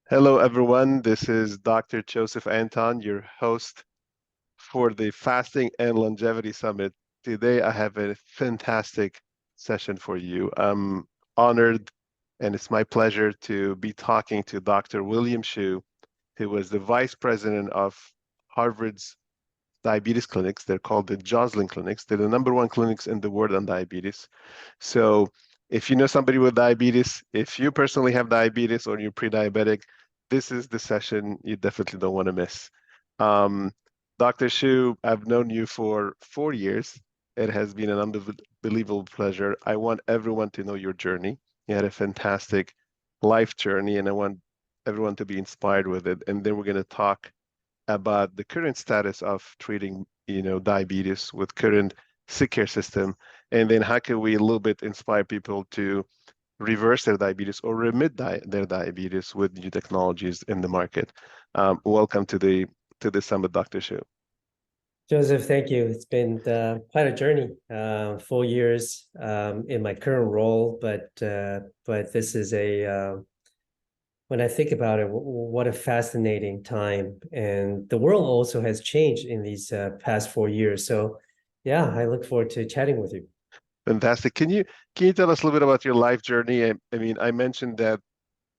Hello, everyone. This is Dr. Joseph Anton, your host for the Fasting and Longevity Summit. Today, I have a fantastic session for you. I'm honored, and it's my pleasure to be talking to Dr. William Shu, who was the vice president of Harvard's diabetes clinics. They're called the Joslin clinics. They're the number one clinics in the world on diabetes. So if you know somebody with diabetes, if you personally have diabetes or you're pre-diabetic, this is the session you definitely don't want to miss. Um, Dr. Shu, I've known you for 4 years. It has been an unbelievable pleasure. I want everyone to know your journey. You had a fantastic life journey, and I want everyone to be inspired with it. And then we're going to talk about the current status of treating, diabetes with current sick care system, and then how can we a little bit inspire people to reverse their diabetes or remit their diabetes with new technologies in the market. Welcome to the summit, Dr. Shu. Joseph, thank you. It's been quite a journey, 4 years in my current role, but this is when I think about it, what a fascinating time. And the world also has changed in these past 4 years. So yeah, I look forward to chatting with you. Fantastic. Can you tell us a little bit about your life journey? I mean, I mentioned that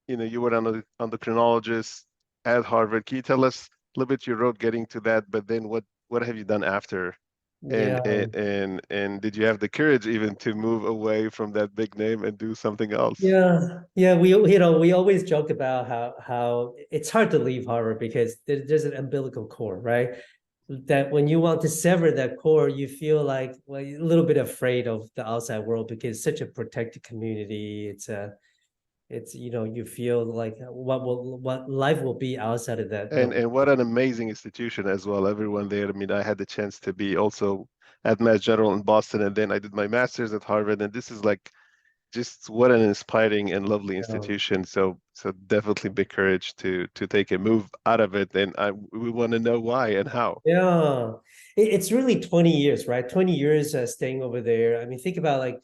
you were an endocrinologist at Harvard. Can you tell us a little bit your road getting to that? But then what have you done after? And Yeah. and did you have the courage even to move away from that big name and do something else? Yeah. We always joke about how it's hard to leave Harvard because there's an umbilical cord, right? That when you want to sever that cord, you feel like a little bit afraid of the outside world because it's such a protected community. You feel like what life will be outside of that. And what an amazing institution as well. Everyone there. I mean, I had the chance to be also at Mass General in Boston, and then I did my master's at Harvard. And this is like just what an inspiring and lovely Um, institution. So definitely big courage to take a move out of it. And we want to know why and how. Yeah, it's really 20 years, right? 20 years staying over there. I mean, think about like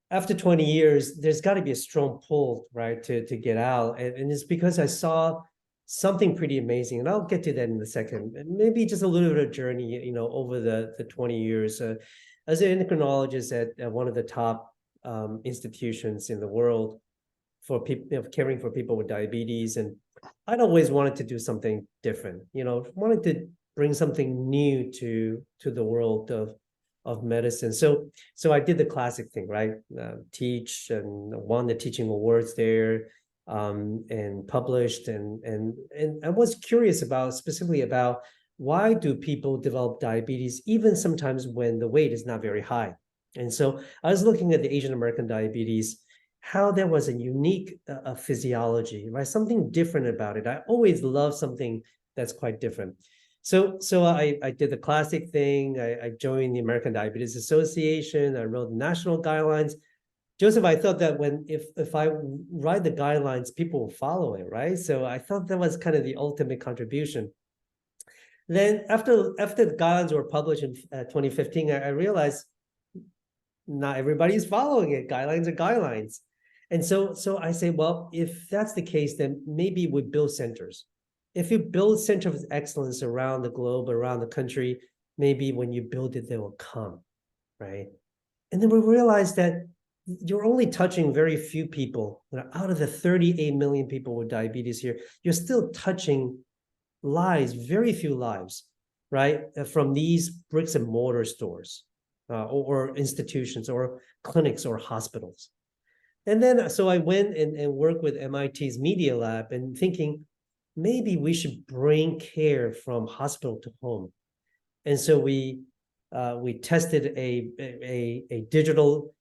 after 20 years, there's got to be a strong pull, right, to get out. And it's because I saw something pretty amazing. And I'll get to that in a second. And maybe just a little bit of journey, over the 20 years. As an endocrinologist at one of the top institutions in the world for people, caring for people with diabetes. And I'd always wanted to do something different, wanted to bring something new to the world of medicine. So I did the classic thing, right? Teach and won the teaching awards there, and published and I was curious about specifically about why do people develop diabetes even sometimes when the weight is not very high. And so I was looking at the Asian American diabetes, how there was a unique physiology, right? Something different about it. I always love something that's quite different. So I did the classic thing. I joined the American Diabetes Association. I wrote national guidelines. Joseph, I thought that if I write the guidelines, people will follow it, right? So I thought that was kind of the ultimate contribution. Then after the guidelines were published in 2015, I realized not everybody's following it. Guidelines are guidelines. And so I say, well, if that's the case, then maybe we build centers. If you build centers of excellence around the globe, around the country, maybe when you build it, they will come, right? And then we realized that you're only touching very few people. Out of the 38 million people with diabetes here, you're still touching lives, very few lives, right? From these bricks and mortar stores, or institutions or clinics or hospitals. And then so I went and worked with MIT's Media Lab and thinking maybe we should bring care from hospital to home. And so we tested a digital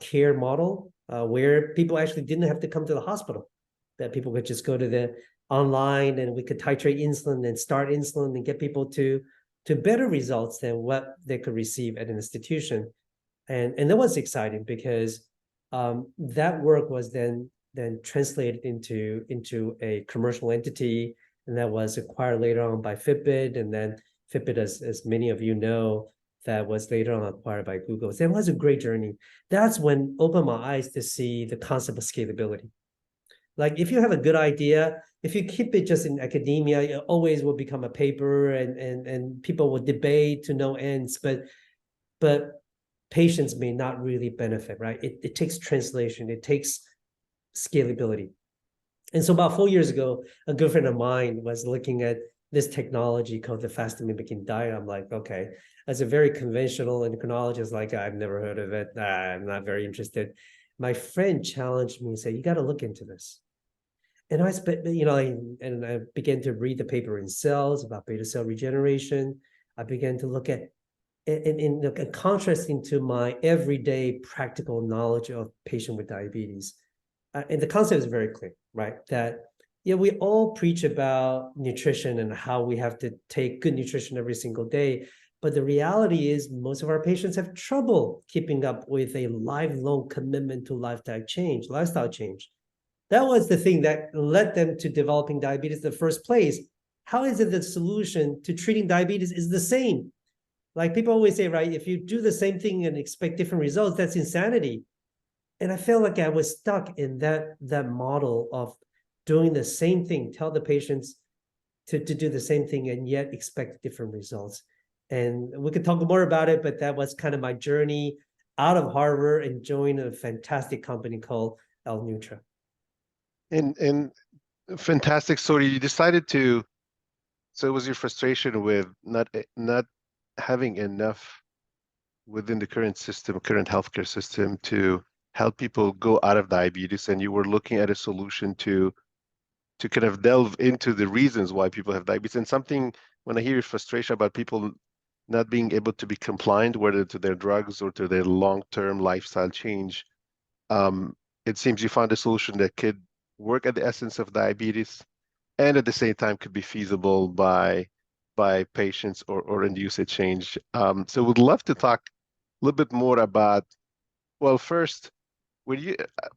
care model where people actually didn't have to come to the hospital, that people could just go to the online and we could titrate insulin and start insulin and get people to better results than what they could receive at an institution. And that was exciting because that work was then translated into a commercial entity, and that was acquired later on by Fitbit, and then Fitbit, as many of you know, that was later on acquired by Google. So it was a great journey. That's when opened my eyes to see the concept of scalability. Like if you have a good idea, if you keep it just in academia, it always will become a paper, and people will debate to no ends, but patients may not really benefit, right? It takes translation, it takes scalability. And so about 4 years ago, a good friend of mine was looking at this technology called the fasting mimicking diet. I'm like, okay, as a very conventional endocrinologist, like, I've never heard of it. I'm not very interested. My friend challenged me and said, you got to look into this. And I spent, and I began to read the paper in Cells about beta cell regeneration. I began to look at, in contrasting to my everyday practical knowledge of patient with diabetes. And the concept is very clear, right? That we all preach about nutrition and how we have to take good nutrition every single day. But the reality is most of our patients have trouble keeping up with a lifelong commitment to lifestyle change. That was the thing that led them to developing diabetes in the first place. How is it the solution to treating diabetes is the same? Like people always say, right, if you do the same thing and expect different results, that's insanity. And I felt like I was stuck in that model of doing the same thing, tell the patients to do the same thing and yet expect different results. And we could talk more about it, but that was kind of my journey out of Harvard and joined a fantastic company called L-Nutra. And fantastic story. You decided to, so it was your frustration with not having enough within the current healthcare system to help people go out of diabetes, and you were looking at a solution to kind of delve into the reasons why people have diabetes. And something, when I hear your frustration about people not being able to be compliant, whether to their drugs or to their long-term lifestyle change, it seems you found a solution that could work at the essence of diabetes and at the same time could be feasible by patients or induce a change. So would love to talk a little bit more about, well, first, when you,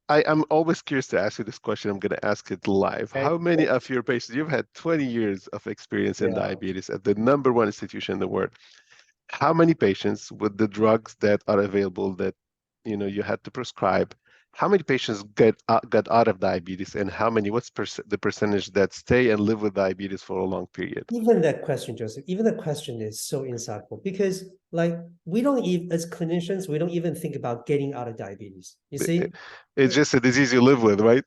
I'm always curious to ask you this question. I'm going to ask it live. Okay. How many of your patients, you've had 20 years of experience in Yeah. diabetes at the number one institution in the world. How many patients with the drugs that are available that you had to prescribe, how many patients got out of diabetes, and how many, what's the percentage that stay and live with diabetes for a long period? Even that question, Joseph, even the question is so insightful because, like, we don't even, as clinicians, we don't even think about getting out of diabetes. You see, It's just a disease you live with, right?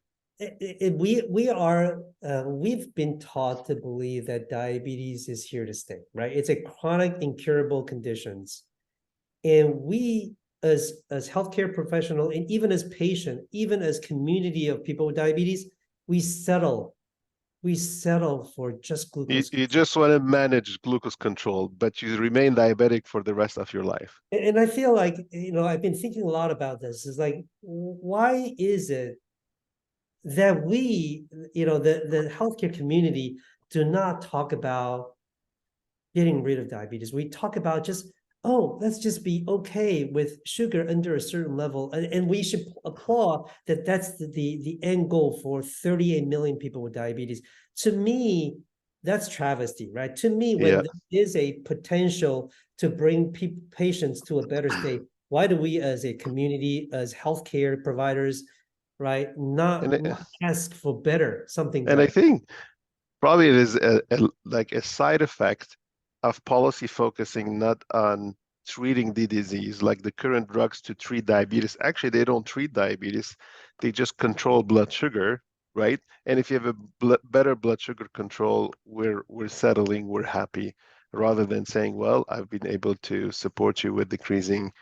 we've been taught to believe that diabetes is here to stay, right? It's a chronic, incurable conditions, and we, as healthcare professional, and even as patient, even as community of people with diabetes, we settle for just You, glucose. you just want to manage glucose control, but you remain diabetic for the rest of your life. And I feel like, I've been thinking a lot about this. Is like, why is it that we, the healthcare community, do not talk about getting rid of diabetes? We talk about just, oh, let's just be okay with sugar under a certain level, and we should applaud that that's the end goal for 38 million people with diabetes. To me, that's travesty, right? To me, when Yeah. there is a potential to bring patients to a better state, why do we as a community, as healthcare providers, right, And not ask for something and I better? think probably it is like a side effect of policy focusing not on treating the disease, like the current drugs to treat diabetes. Actually, they don't treat diabetes, they just control blood sugar, right? And if you have a better blood sugar control, we're settling, we're happy, rather than saying, well, I've been able to support you with decreasing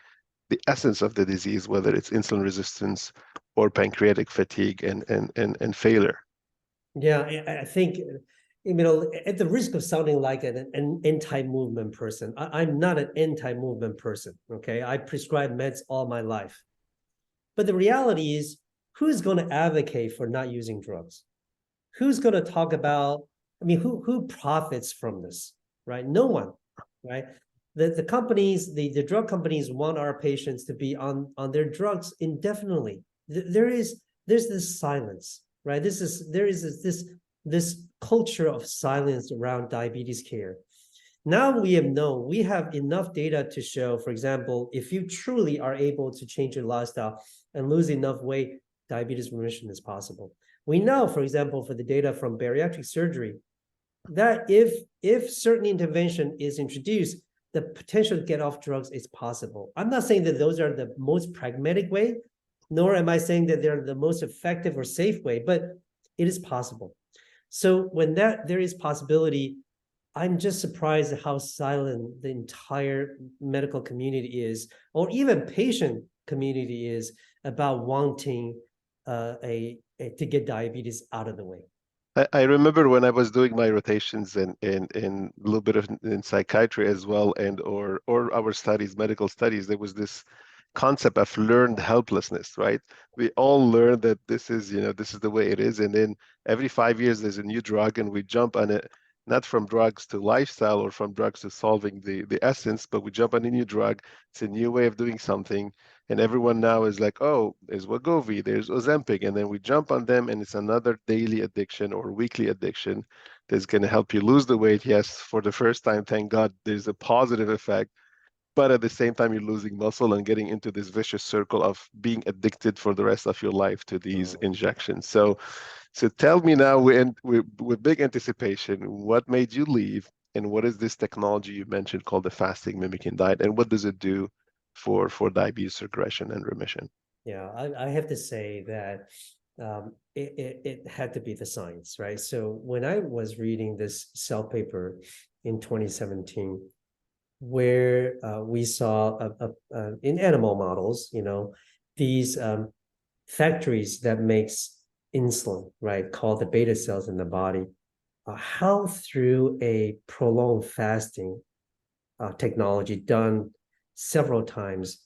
the essence of the disease, whether it's insulin resistance or pancreatic fatigue and failure. Yeah, I think, at the risk of sounding like an anti-movement person, I'm not an anti-movement person. Okay, I prescribe meds all my life, but the reality is, who's going to advocate for not using drugs? Who's going to talk about? I mean, who profits from this? Right? No one. Right? The companies, the drug companies, want our patients to be on their drugs indefinitely. There's this silence, right? There is this culture of silence around diabetes care. Now we have enough data to show, for example, if you truly are able to change your lifestyle and lose enough weight, diabetes remission is possible. We know, for example, for the data from bariatric surgery, that if certain intervention is introduced, the potential to get off drugs is possible. I'm not saying that those are the most pragmatic way, nor am I saying that they're the most effective or safe way, but it is possible. So when there is possibility, I'm just surprised at how silent the entire medical community is, or even patient community is, about wanting to get diabetes out of the way. I remember when I was doing my rotations in a little bit of in psychiatry as well, and or our studies, medical studies, there was this concept of learned helplessness, right? We all learn that this is, this is the way it is, and then every 5 years there's a new drug, and we jump on it, not from drugs to lifestyle or from drugs to solving the essence, but we jump on a new drug. It's a new way of doing something, and everyone now is like, oh, there's Wegovy, there's Ozempic, and then we jump on them, and it's another daily addiction or weekly addiction that's going to help you lose the weight. Yes, for the first time, thank God, there's a positive effect, but at the same time you're losing muscle and getting into this vicious circle of being addicted for the rest of your life to these injections. So tell me now, with big anticipation, what made you leave, and what is this technology you mentioned called the fasting mimicking diet, and what does it do for diabetes regression and remission? Yeah, I have to say that it had to be the science, right? So when I was reading this Cell paper in 2017, where we saw in animal models, these factories that makes insulin, right, called the beta cells in the body, how through a prolonged fasting technology done several times,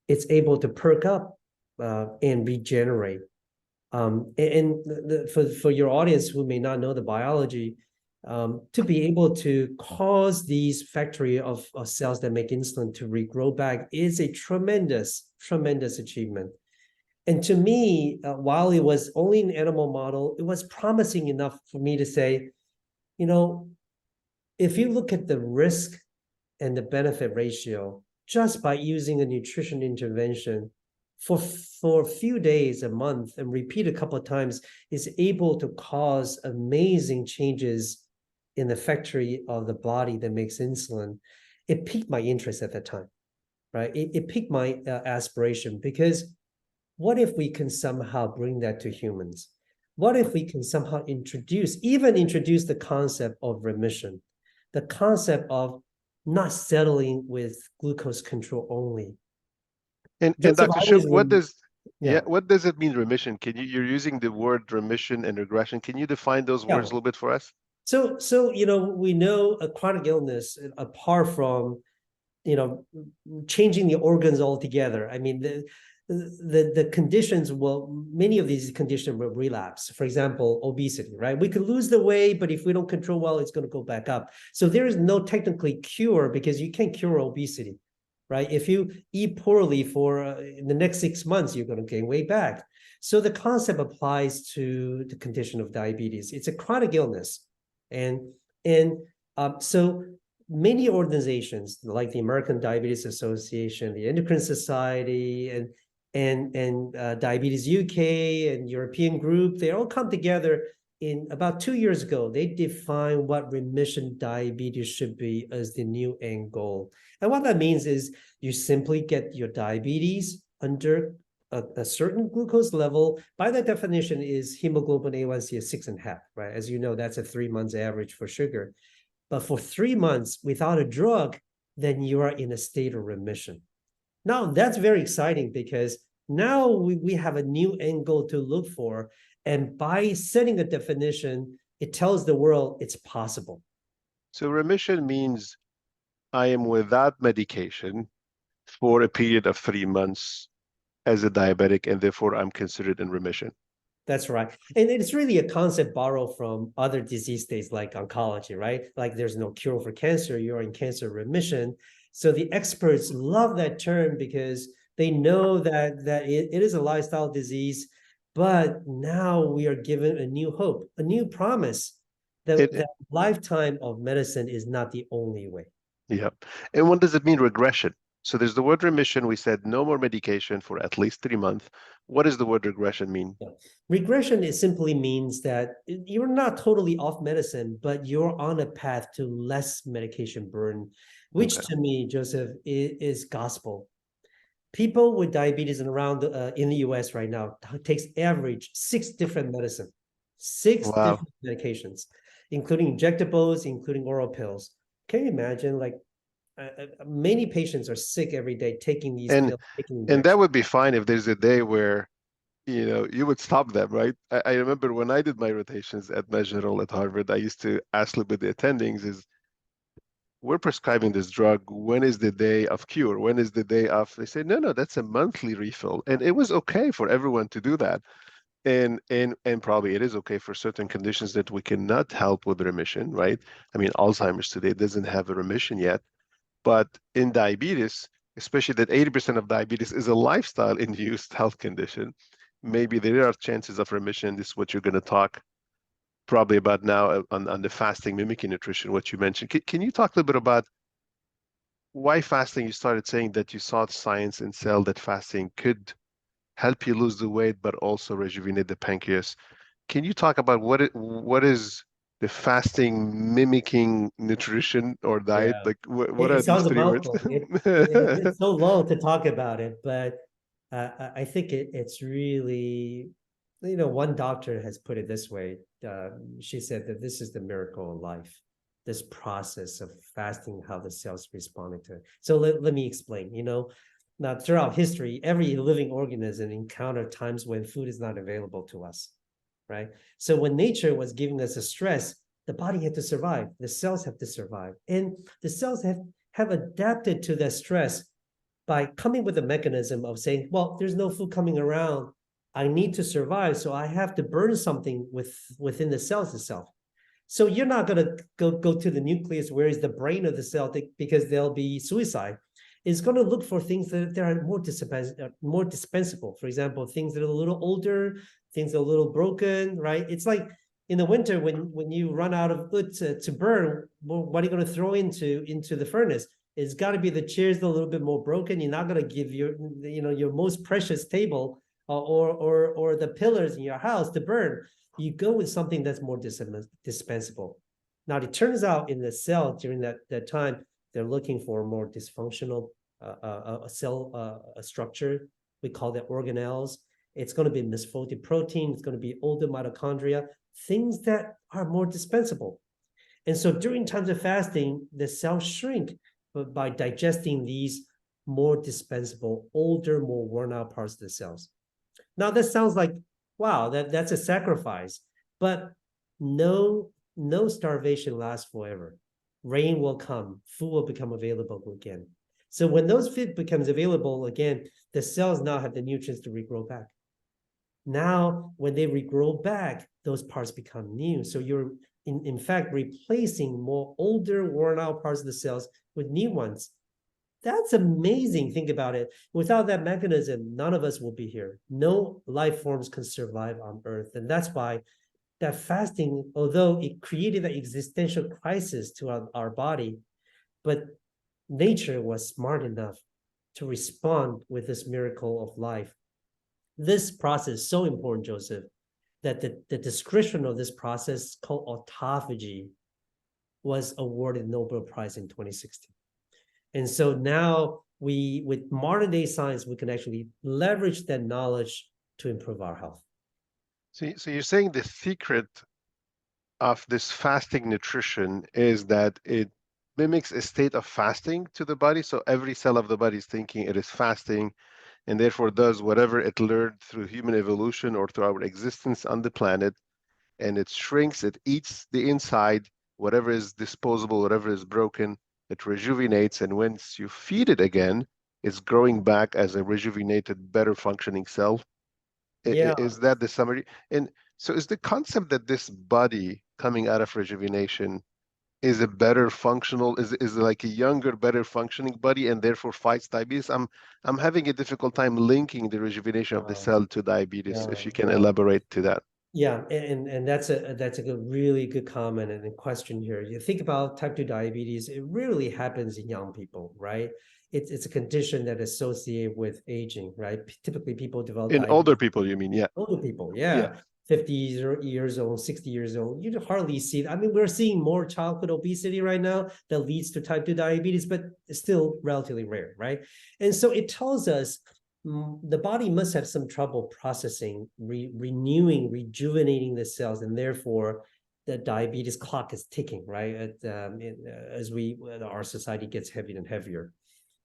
it's able to perk up and regenerate. For your audience who may not know the biology, to be able to cause these factory of cells that make insulin to regrow back is a tremendous, tremendous achievement. And to me, while it was only an animal model, it was promising enough for me to say, you know, if you look at the risk and the benefit ratio just by using a nutrition intervention for a few days, a month, and repeat a couple of times, is able to cause amazing changes in the factory of the body that makes insulin. It piqued my interest at that time, right? It piqued my aspiration, because what if we can somehow bring that to humans? What if we can somehow even introduce the concept of remission, the concept of not settling with glucose control only? And Joseph, Dr. I Shook, always rem yeah, what does it mean, remission? You're using the word remission and regression. Can you define those words yeah. a little bit for us? So we know a chronic illness, apart from changing the organs altogether. I mean, the conditions will, many of these conditions will relapse. For example, obesity, right? We could lose the weight, but if we don't control well, it's going to go back up. So there is no technically cure, because you can't cure obesity, right? If you eat poorly for in the next 6 months, you're going to gain weight back. So the concept applies to the condition of diabetes. It's a chronic illness, and so many organizations like the American Diabetes Association, the Endocrine Society, and Diabetes UK and European Group, they all come together in about 2 years ago. They define what remission diabetes should be as the new end goal. And what that means is you simply get your diabetes under a certain glucose level. By that definition is hemoglobin A1C is 6.5, right? As you know, that's a 3 months average for sugar. But for 3 months without a drug, then you are in a state of remission. Now, that's very exciting, because now we have a new end goal to look for. And by setting a definition, it tells the world it's possible. So remission means I am without medication for a period of 3 months as a diabetic, and therefore I'm considered in remission. That's right. And it's really a concept borrowed from other disease states like oncology, right? Like there's no cure for cancer, you're in cancer remission. So the experts love that term, because they know that it is a lifestyle disease, but now we are given a new hope, a new promise that, It, that lifetime of medicine is not the only way. yeah. And what does it mean, regression? So there's the word remission. We said no more medication for at least 3 months. What does the word regression mean? Yeah. Regression, it simply means that you're not totally off medicine, but you're on a path to less medication burden, which Okay. to me, Joseph, is gospel. People with diabetes and around in the US right now takes average 6 different medicine, six Wow. different medications, including injectables, including oral pills. Can you imagine? Like many patients are sick every day taking these And pills, taking and that injections. would be fine if there's a day where, you would stop them, right? I remember when I did my rotations at Mass General at Harvard, I used to ask a little bit the attendings is, we're prescribing this drug. When is the day of cure? When is the day of? They say, no, no, that's a monthly refill. And it was okay for everyone to do that. And probably it is okay for certain conditions that we cannot help with remission, right? I mean, Alzheimer's today doesn't have a remission yet, but in diabetes, especially that 80% of diabetes is a lifestyle-induced health condition, maybe there are chances of remission. This is what you're going to talk probably about now on the fasting mimicking nutrition, what you mentioned. Can you talk a little bit about why fasting? You started saying that you saw science in Cell that fasting could help you lose the weight, but also rejuvenate the pancreas. Can you talk about what is the fasting mimicking nutrition or diet? Yeah. Like what It are these sounds a three words? mouthful. It's so long to talk about it, but I think it's really, one doctor has put it this way. She said that this is the miracle of life, this process of fasting, how the cells responded to it. So let me explain. Now throughout history, every living organism encountered times when food is not available to us, right? So when nature was giving us a stress, the body had to survive. The cells have to survive, and the cells have adapted to that stress by coming with a mechanism of saying, well, there's no food coming around. I need to survive, so I have to burn something within the cells itself. So you're not going to go to the nucleus, where is the brain of the cell, because there'll be suicide. It's going to look for things that are more dispensable. For example, things that are a little older, things that are a little broken, right? It's like in the winter when you run out of wood to burn, well, what are you going to throw into the furnace? It's got to be the chairs a little bit more broken. You're not going to give your most precious table or the pillars in your house to burn. You go with something that's more dispensable. Now, it turns out in the cell during that time, they're looking for a more dysfunctional cell structure. We call that organelles. It's going to be misfolded protein. It's going to be older mitochondria, things that are more dispensable. And so during times of fasting, the cells shrink by digesting these more dispensable, older, more worn out parts of the cells. Now that sounds like, wow, that's a sacrifice, but no starvation lasts forever. Rain will come, food will become available again. So when those food becomes available again, the cells now have the nutrients to regrow back. Now, when they regrow back, those parts become new. So you're in fact replacing more older, worn out parts of the cells with new ones. That's amazing. Think about it. Without that mechanism, none of us will be here. No life forms can survive on Earth. And that's why that fasting, although it created an existential crisis to our body, but nature was smart enough to respond with this miracle of life. This process is so important, Joseph, that the description of this process called autophagy was awarded Nobel Prize in 2016. And so now with modern day science, we can actually leverage that knowledge to improve our health. So you're saying the secret of this fasting nutrition is that it mimics a state of fasting to the body. So every cell of the body is thinking it is fasting and therefore does whatever it learned through human evolution or through our existence on the planet. And it shrinks, it eats the inside, whatever is disposable, whatever is broken, it rejuvenates. And once you feed it again, it's growing back as a rejuvenated, better functioning cell. Yeah, Is that the summary? And so is the concept that this body coming out of rejuvenation is a better functional, is like a younger, better functioning body and therefore fights diabetes? I'm having a difficult time linking the rejuvenation of the uh, cell to diabetes, yeah, if you can yeah. elaborate to that. Yeah, and that's a really good comment and a question here. You think about type 2 diabetes, it really happens in young people, right? it's a condition that is associated with aging, right? Typically, people develop In diabetes. older people, you mean? Yeah. Older people, Yeah. yeah. 50 years old, 60 years old, you hardly see. I mean, we're seeing more childhood obesity right now that leads to type 2 diabetes, but it's still relatively rare, right? And so it tells us the body must have some trouble processing, renewing, rejuvenating the cells, and therefore the diabetes clock is ticking, right? As our society gets heavier and heavier.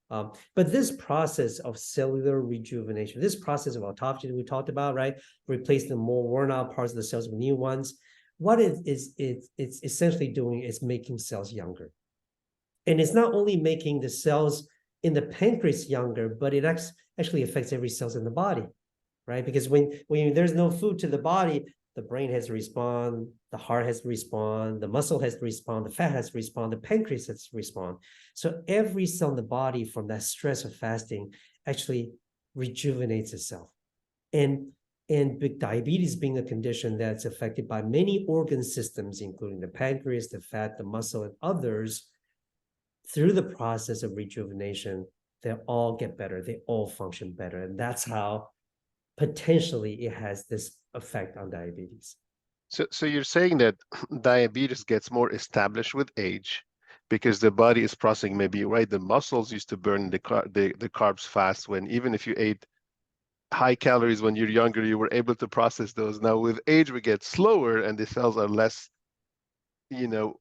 But this process of cellular rejuvenation, this process of autophagy that we talked about, right, replacing the more worn out parts of the cells with new ones, what it's essentially doing is making cells younger. And it's not only making the cells in the pancreas younger, but it actually affects every cells in the body, right? Because when there's no food to the body, the brain has to respond, the heart has to respond, the muscle has to respond, the fat has to respond, the pancreas has to respond. So every cell in the body from that stress of fasting actually rejuvenates itself. And diabetes being a condition that's affected by many organ systems, including the pancreas, the fat, the muscle, and others, through the process of rejuvenation, they all get better, they all function better. And that's how potentially it has this effect on diabetes. So you're saying that diabetes gets more established with age because the body is processing maybe, right? The muscles used to burn the carbs fast when even if you ate high calories when you're younger, you were able to process those. Now with age, we get slower and the cells are less, you know,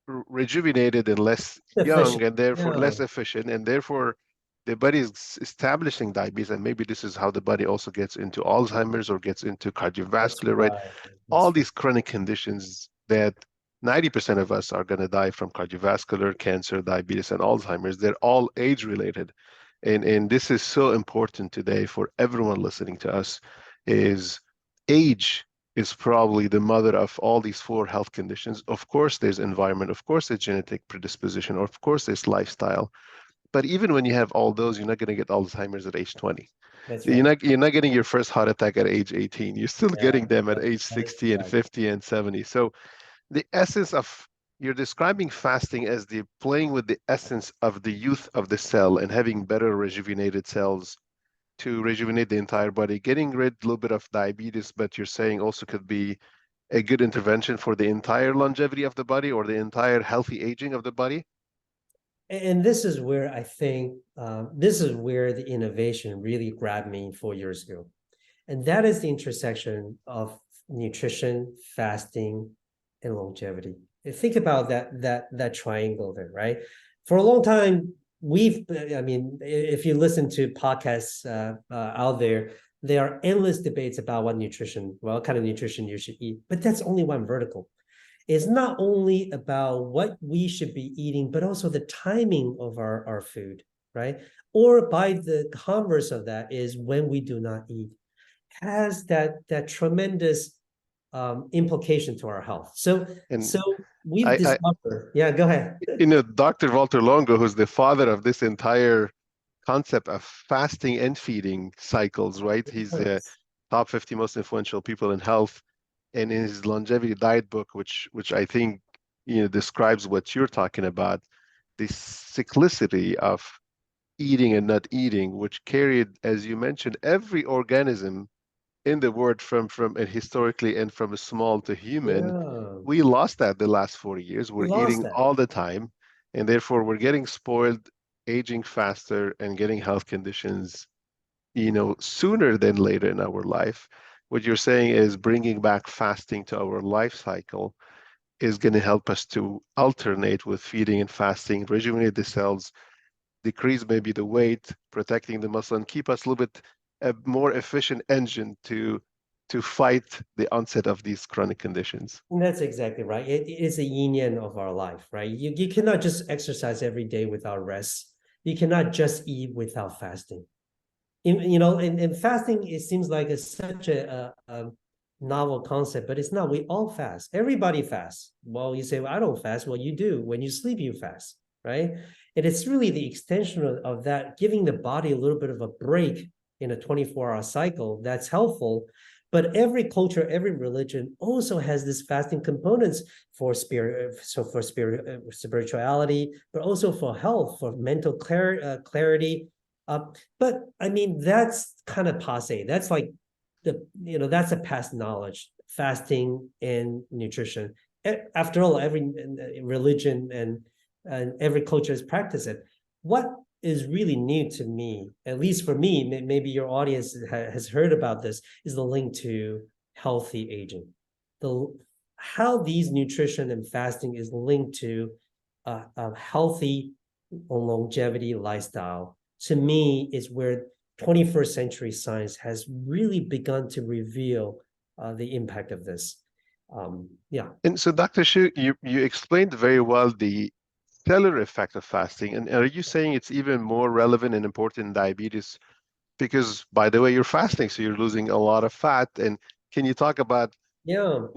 rejuvenated and less young Efficient. and therefore Yeah, less efficient, and therefore the body is establishing diabetes. And maybe this is how the body also gets into Alzheimer's or gets into that's cardiovascular, right? right. All That's right. these chronic conditions that 90% of us are going to die from: cardiovascular, cancer, diabetes, and Alzheimer's. They're all age related. And this is so important today for everyone listening to us is age is probably the mother of all these four health conditions. Of course, there's environment. Of course, there's genetic predisposition. Or of course, there's lifestyle. But even when you have all those, you're not going to get Alzheimer's at age 20. That's You're right. not you're not getting your first heart attack at age 18. You're still Yeah, getting them at that, age that is 60 and correct. 50 and 70. So the essence of you're describing fasting as the playing with the essence of the youth of the cell and having better rejuvenated cells to rejuvenate the entire body, getting rid a little bit of diabetes, but you're saying also could be a good intervention for the entire longevity of the body or the entire healthy aging of the body. And this is where I think this is where the innovation really grabbed me 4 years ago. And that is the intersection of nutrition, fasting, and longevity. And think about that triangle there, right? For a long time, I mean, if you listen to podcasts out there, there are endless debates about what kind of nutrition you should eat. But that's only one vertical. It's not only about what we should be eating, but also the timing of our food, right? Or by the converse of that is when we do not eat has that tremendous implication to our health. And So we've I discovered. Yeah, go ahead. Dr. Walter Longo, who's the father of this entire concept of fasting and feeding cycles, right? He's a top 50 most influential people in health. And in his longevity diet book, which I think describes what you're talking about, the cyclicity of eating and not eating, which carried, as you mentioned, every organism in the world from and historically and from small to human. Yeah, We lost that the last 40 years. we We're lost eating that. all the time, and therefore we're getting spoiled, aging faster, and getting health conditions, sooner than later in our life. What you're saying is bringing back fasting to our life cycle is going to help us to alternate with feeding and fasting, rejuvenate the cells, decrease maybe the weight, protecting the muscle, and keep us a little bit a more efficient engine to fight the onset of these chronic conditions. And that's exactly right. It is a yin yang of our life, right? You cannot just exercise every day without rest. You cannot just eat without fasting. In fasting, it seems like it's such a novel concept, but it's not. We all fast. Everybody fasts. Well, you say, well, I don't fast. Well, you do. When you sleep, you fast, right? And it's really the extension of that, giving the body a little bit of a break in a 24-hour cycle that's helpful. But every culture, every religion also has this fasting components for spirit, so for spirituality, but also for health, for mental clarity. But I mean, that's kind of passe. That's like that's a past knowledge, fasting and nutrition. After all, every religion and every culture has practiced it. What is really new to me, at least for me, maybe your audience has heard about this, is the link to healthy aging. The how these nutrition and fasting is linked to a healthy longevity lifestyle, to me, is where 21st century science has really begun to reveal the impact of this. Yeah. And so, Dr. Shu, you explained very well the cellular effect of fasting. And are you saying it's even more relevant and important in diabetes? Because, by the way, you're fasting, so you're losing a lot of fat. And can you talk about Yeah.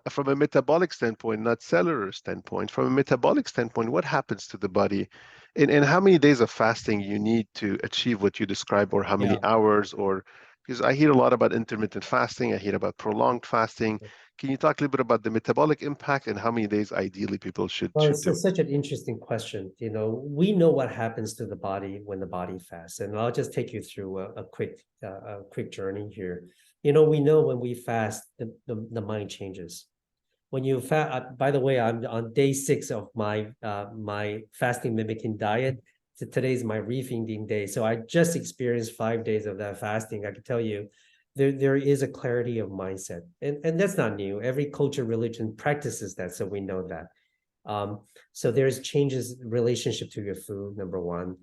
from a metabolic standpoint, not cellular standpoint, from a metabolic standpoint, what happens to the body? And how many days of fasting you need to achieve what you describe, or how many Yeah. hours, or because I hear a lot about intermittent fasting, I hear about prolonged fasting. Can you talk a little bit about the metabolic impact and how many days ideally people should Well, should do it's it? such an interesting question. We know what happens to the body when the body fasts, and I'll just take you through a quick journey here. We know when we fast, the mind changes. When you fast, by the way, I'm on day 6 of my fasting mimicking diet. So today's my refeeding day, so I just experienced 5 days of that fasting. I can tell you, there is a clarity of mindset, and that's not new. Every culture, religion practices that, so we know that. So there's changes relationship to your food, number one.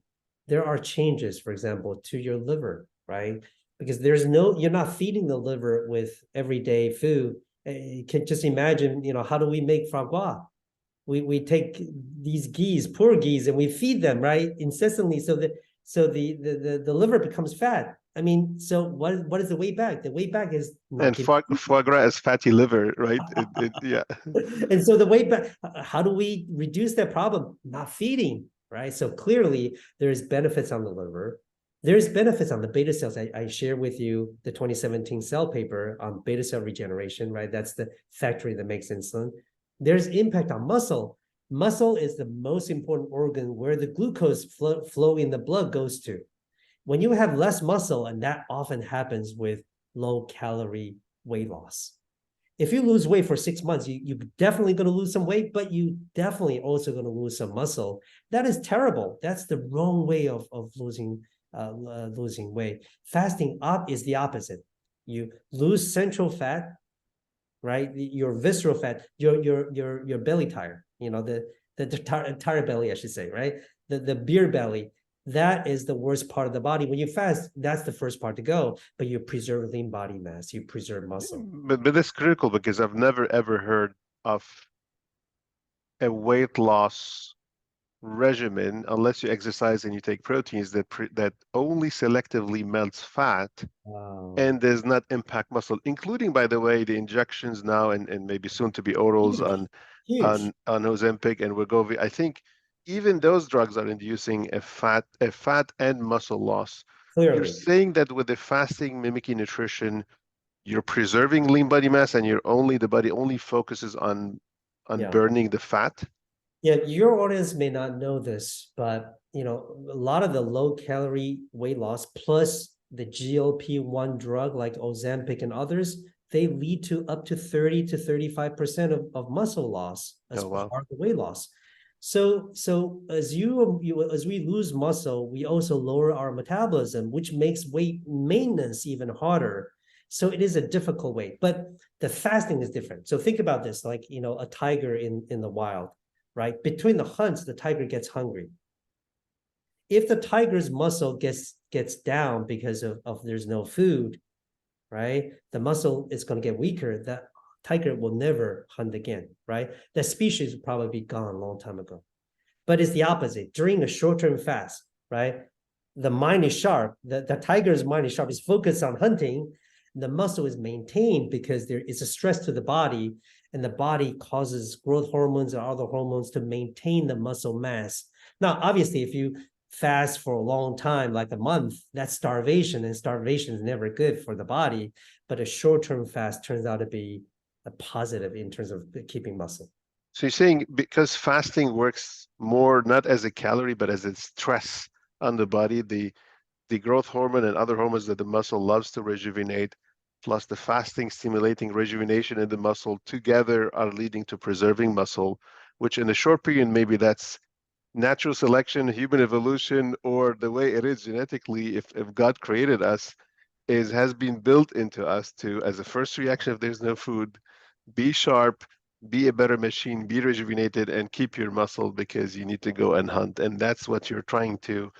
There are changes, for example, to your liver, right? Because you're not feeding the liver with everyday food. You can just imagine, how do we make foie gras? We take these geese, poor geese, and we feed them, right, incessantly, so the liver becomes fat. I mean, so what is the way back? The way back is not And giving. foie gras is fatty liver, right? Yeah. And so the way back, how do we reduce that problem? Not feeding, right? So clearly there's benefits on the liver. There's benefits on the beta cells. I share with you the 2017 Cell paper on beta cell regeneration, right? That's the factory that makes insulin. There's impact on muscle. Muscle is the most important organ where the glucose flow in the blood goes to. When you have less muscle, and that often happens with low calorie weight loss, if you lose weight for 6 months, you're definitely going to lose some weight, but you definitely also going to lose some muscle. That is terrible. That's the wrong way of losing weight. Fasting up is the opposite. You lose central fat, right? Your visceral fat, your belly tire, the tire belly, I should say, right? The beer belly. That is the worst part of the body. When you fast, that's the first part to go, but you preserve lean body mass, you preserve muscle. But that's critical because I've never ever heard of a weight loss regimen, unless you exercise and you take proteins, that only selectively melts fat Wow. and does not impact muscle, including, by the way, the injections now and maybe soon to be orals Huge, huge, on Ozempic and Wegovy. I think even those drugs are inducing a fat and muscle loss. You're clearly. saying that with the fasting mimicking nutrition, you're preserving lean body mass and the body only focuses on Yeah. burning the fat. Yeah, your audience may not know this, but a lot of the low calorie weight loss plus the GLP-1 drug like Ozempic and others, they lead to up to 30 to 35% of muscle loss as Oh part wow. of the weight loss. So as we lose muscle, we also lower our metabolism, which makes weight maintenance even harder. So it is a difficult way, but the fasting is different. So think about this, like a tiger in the wild, right? Between the hunts, the tiger gets hungry. If the tiger's muscle gets down because of there's no food, right? The muscle is going to get weaker. That tiger will never hunt again, right? That species will probably be gone a long time ago. But it's the opposite. During a short-term fast, right? The mind is sharp. The tiger's mind is sharp. It's focused on hunting. The muscle is maintained because there is a stress to the body, and the body causes growth hormones and other hormones to maintain the muscle mass. Now, obviously, if you fast for a long time, like a month, that's starvation, and starvation is never good for the body. But a short-term fast turns out to be a positive in terms of keeping muscle. So you're saying because fasting works more not as a calorie, but as a stress on the body, the growth hormone and other hormones that the muscle loves to rejuvenate, plus the fasting stimulating rejuvenation in the muscle together are leading to preserving muscle, which in a short period, maybe that's natural selection, human evolution, or the way it is genetically, if God created us, is has been built into us to, as a first reaction, if there's no food, be sharp, be a better machine, be rejuvenated, and keep your muscle because you need to go and hunt. And that's what you're trying to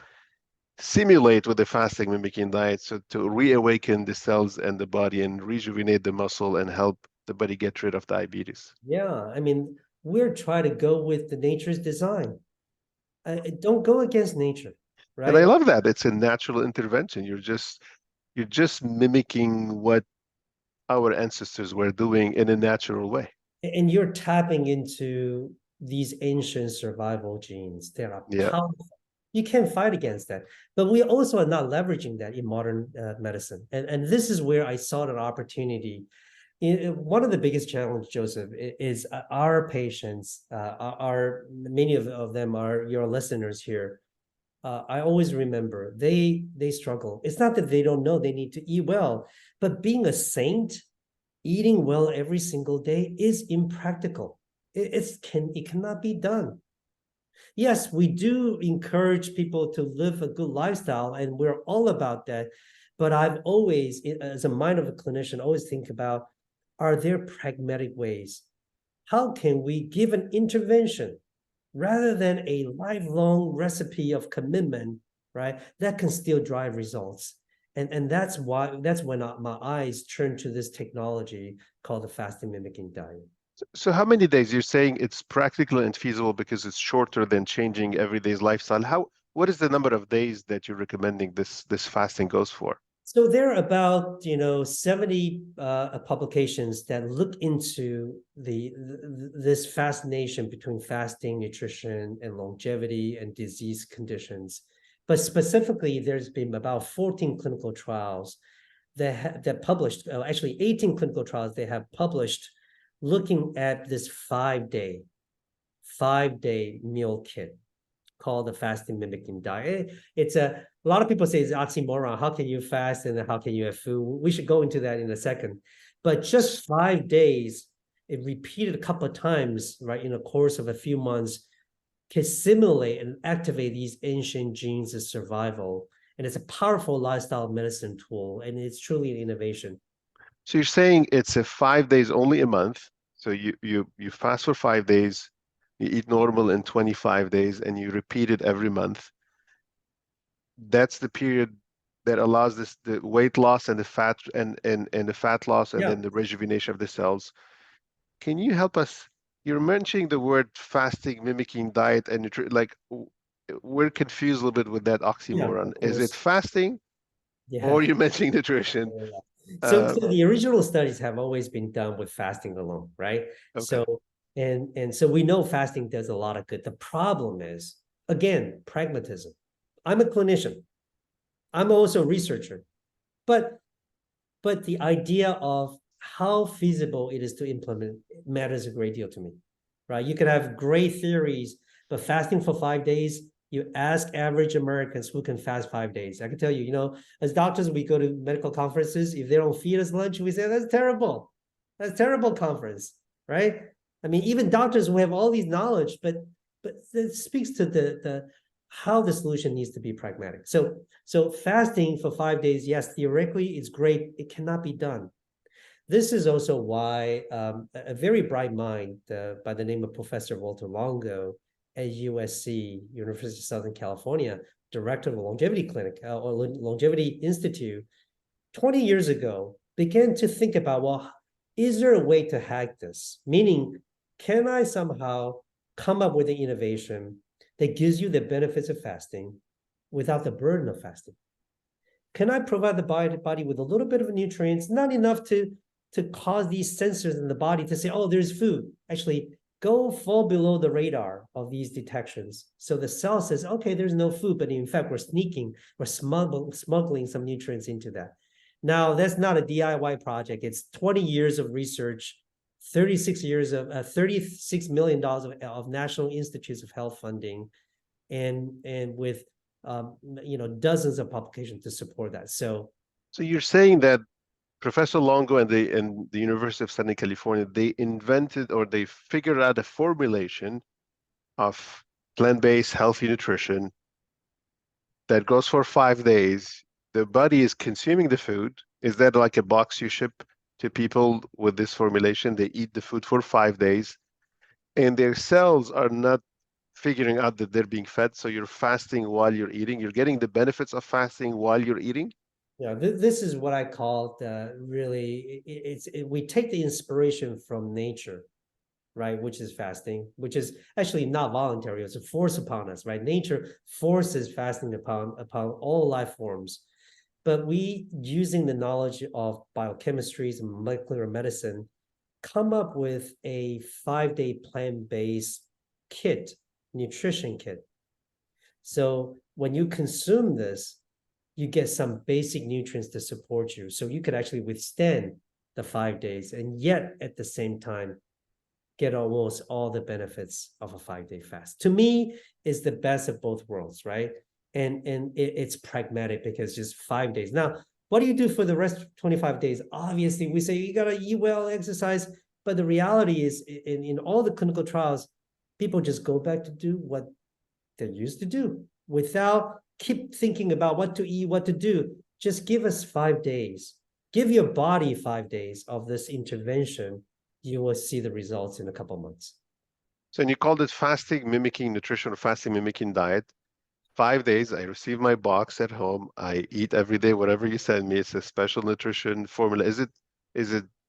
simulate with the fasting mimicking diet. So to reawaken the cells and the body and rejuvenate the muscle and help the body get rid of diabetes. Yeah, I mean, we're trying to go with the nature's design. Don't go against nature, And I right? love that. It's a natural intervention. You're just mimicking what our ancestors were doing in a natural way. And you're tapping into these ancient survival genes. They are Yeah. powerful. You can't fight against that. But we also are not leveraging that in modern medicine. And this is where I saw an opportunity. One of the biggest challenges, Joseph, is our patients, many of them are your listeners here. I always remember they struggle. It's not that they don't know they need to eat well, but being a saint, eating well every single day is impractical. It cannot be done. Yes, we do encourage people to live a good lifestyle, and we're all about that. But I've always, as a mind of a clinician, always think about, are there pragmatic ways? How can we give an intervention rather than a lifelong recipe of commitment, right? That can still drive results. And that's when my eyes turned to this technology called the fasting mimicking diet. So how many days? You're saying it's practical and feasible because it's shorter than changing everyday's lifestyle. What is the number of days that you're recommending this fasting goes for? So there are about 70 publications that look into this fascination between fasting, nutrition, and longevity and disease conditions. But specifically, there's been about 14 clinical trials that published, actually 18 clinical trials they have published looking at this 5-day meal kit called the fasting mimicking diet. It's a lot of people say it's oxymoron. How can you fast and how can you have food? We should go into that in a second. But just 5 days, it repeated a couple of times, right, in the course of a few months, can simulate and activate these ancient genes of survival. And it's a powerful lifestyle medicine tool, and it's truly an innovation. So you're saying it's a 5 days only a month. So you fast for 5 days, you eat normal in 25 days, and you repeat it every month. That's the period that allows the weight loss and the fat and the fat loss and Yeah, then the rejuvenation of the cells. Can you help us? You're mentioning the word fasting, mimicking diet, and like we're confused a little bit with that yeah, oxymoron. of Is it course. fasting or Yeah. you're mentioning nutrition? So Um, the original studies have always been done with fasting alone, right? okay. And so we know fasting does a lot of good. The problem is, again, pragmatism. I'm a clinician. I'm also a researcher, but the idea of how feasible it is to implement matters a great deal to me, right? You can have great theories, but fasting for 5 days, you ask average Americans who can fast 5 days. I can tell you, as doctors, we go to medical conferences. If they don't feed us lunch, we say, that's terrible. That's terrible conference, right? I mean, even doctors who have all these knowledge, but it speaks to the how the solution needs to be pragmatic. So fasting for 5 days, yes, theoretically it's great. It cannot be done. This is also why a very bright mind by the name of Professor Walter Longo at USC, University of Southern California, director of the Longevity Clinic or Longevity Institute, 20 years ago, began to think about, well, is there a way to hack this? Meaning, can I somehow come up with an innovation that gives you the benefits of fasting without the burden of fasting? Can I provide the body with a little bit of nutrients, not enough to cause these sensors in the body to say, oh, there's food. Actually, fall below the radar of these detections. So the cell says, okay, there's no food, but in fact, we're smuggling some nutrients into that. Now, that's not a DIY project. It's 20 years of research, 36 years of $36 million of National Institutes of Health funding, and with dozens of publications to support that. So you're saying that Professor Longo and the University of Southern California, they invented or they figured out a formulation of plant-based healthy nutrition that goes for 5 days. The body is consuming the food. Is that like a box you ship to people with this formulation? They eat the food for 5 days, and their cells are not figuring out that they're being fed. So you're fasting while you're eating. You're getting the benefits of fasting while you're eating. yeah, this is what I call we take the inspiration from nature, right? Which is fasting, which is actually not voluntary. It's a force upon us, right? Nature forces fasting upon all life forms. But we, using the knowledge of biochemistries and molecular medicine, come up with a 5-day plant-based kit, nutrition kit. So when you consume this, you get some basic nutrients to support you. So you could actually withstand the 5 days and yet at the same time get almost all the benefits of a 5-day fast. To me, is the best of both worlds, right? And it's pragmatic because just 5 days. Now, what do you do for the rest of 25 days? Obviously, we say you gotta eat well, exercise, but the reality is in all the clinical trials, people just go back to do what they used to do without keep thinking about what to eat, what to do. Just give us 5 days. Give your body 5 days of this intervention. You will see the results in a couple months. So, and you called it fasting mimicking nutrition or fasting mimicking diet. 5 days, I receive my box at home. I eat every day, whatever you send me. It's a special nutrition formula. Is it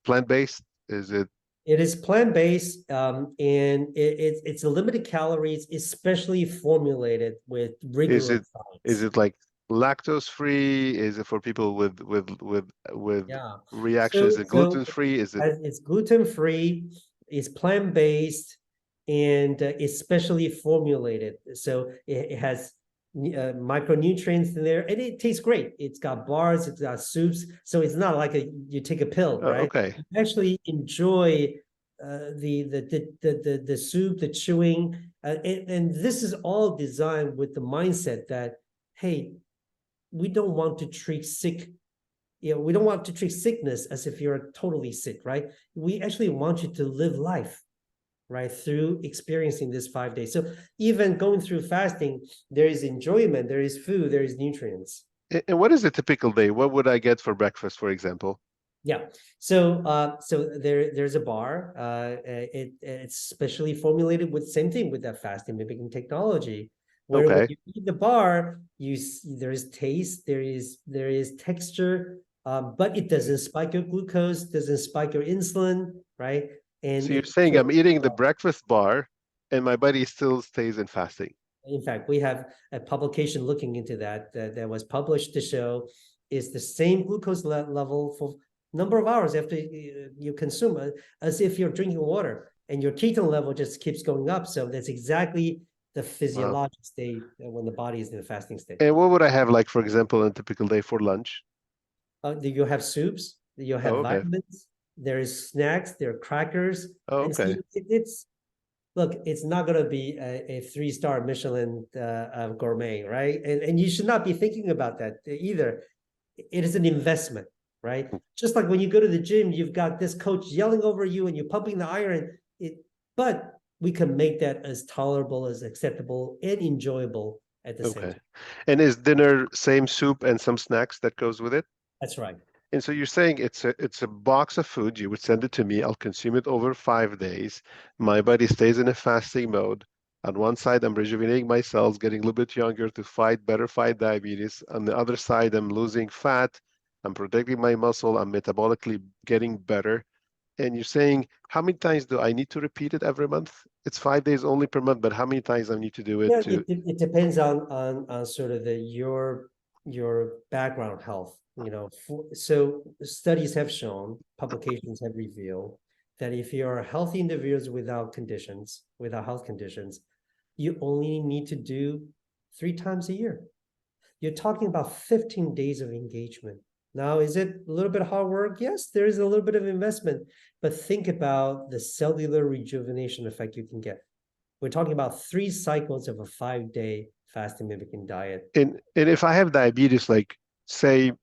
plant-based? Is it It is plant-based, and it's a limited calories, especially formulated with is rigorous it is science. it like lactose free? Is it for people with Yeah. reactions? Is So it gluten free? Is it it's gluten-free, it's plant-based, and it's specially formulated. So it has micronutrients in there, and it tastes great. It's got bars, it's got soups. So it's not like you take a pill, right? okay? You actually enjoy the soup, the chewing, and this is all designed with the mindset that, hey, we don't want to treat we don't want to treat sickness as if you're totally sick, right? We actually want you to live life, right, through experiencing this 5 days. So even going through fasting, there is enjoyment, there is food, there is nutrients. And what is a typical day? What would I get for breakfast, for example? Yeah. So there's a bar. It's specially formulated with same thing with that fasting mimicking technology, where when Okay. you eat the bar, there is taste, there is texture, but it doesn't spike your glucose, doesn't spike your insulin, right? And So you're it saying I'm feels eating the well. breakfast bar and my body still stays in fasting. In fact, we have a publication looking into that was published to show is the same glucose level for number of hours after you consume it as if you're drinking water, and your ketone level just keeps going up. So that's exactly the Wow. physiologic state when the body is in a fasting state. And what would I have, like, for example, on a typical day for lunch? You have soups, you Oh, have okay. vitamins, there is snacks, there are crackers, Oh, and okay. see, it's look, it's not going to be a 3-star Michelin gourmet, right? And you should not be thinking about that either. It is an investment, right? Just like when you go to the gym, you've got this coach yelling over you and you're pumping the iron. But we can make that as tolerable, as acceptable, and enjoyable at the same Okay. time. And is dinner same soup and some snacks that goes with it? That's right. And so you're saying it's a box of food. You would send it to me. I'll consume it over 5 days. My body stays in a fasting mode. On one side, I'm rejuvenating my cells, getting a little bit younger to fight diabetes. On the other side, I'm losing fat. I'm protecting my muscle. I'm metabolically getting better. And you're saying, how many times do I need to repeat it every month? It's 5 days only per month, but how many times I need to do it Yeah, to? it depends on sort of your background health, so studies have shown, publications have revealed that if you're healthy individuals without health conditions, you only need to do 3 times a year. You're talking about 15 days of engagement. Now, is it a little bit of hard work? Yes, there is a little bit of investment, but think about the cellular rejuvenation effect you can get. We're talking about 3 cycles of a 5-day fasting mimicking diet. And if I have diabetes, like say